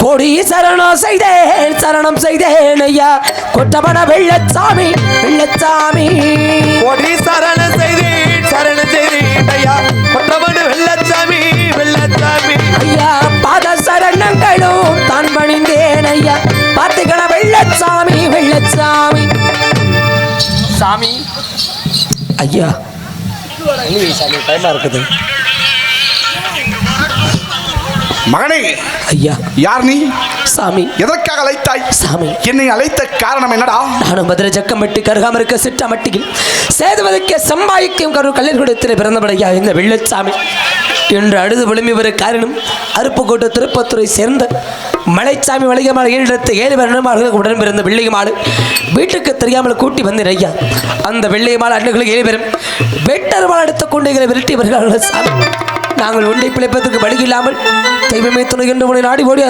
கோடி சரணம் செய்தேன் ஐயா கொட்டமன வெள்ளச்சாமி கோடி சரணம் செய்தேன் ஐயா கொட்டமன வெள்ளச்சாமி ஐயா பாத சரணங்களும் தான் பணிந்தேன் ஐயா பார்த்துக்கண வெள்ளச்சாமி சாமி ஐயா சாமி பயமா இருக்குது மகனே ஐயா யார் நீ சாமி எதற்காக அழைத்தாய் சாமி என்னை அழைத்த காரணம் என்னடா நானும் மதுரை ஜக்கம்பட்டி கருகாமருக்க சிற்றமட்டியில் சேதுவதற்கு சம்பாய்க்கும் கல்லூர் கூடத்தில் பிறந்தபடியா இந்த வெள்ளச்சாமி என்று அழுது விழும்பி வர காரணம் அருப்புக்கோட்டை திருப்பத்துறை சேர்ந்த மலைச்சாமி வலிகமாள் 7 வருடமாக உடன் பிறந்த வெள்ளியமாள் வீட்டுக்கு தெரியாமல் கூட்டி வந்தேன் ஐயா அந்த வெள்ளியமாள் அண்ணுகளுக்கு 7 பேரும் வெட்டருவாள் எடுத்து கொண்டு விரட்டி வருகிறார்கள் சாமி நாங்கள் ஒன்றை பிழைப்பதற்கு வழி இல்லாமல் தெய்வமே துணை என்று நாடி ஓடி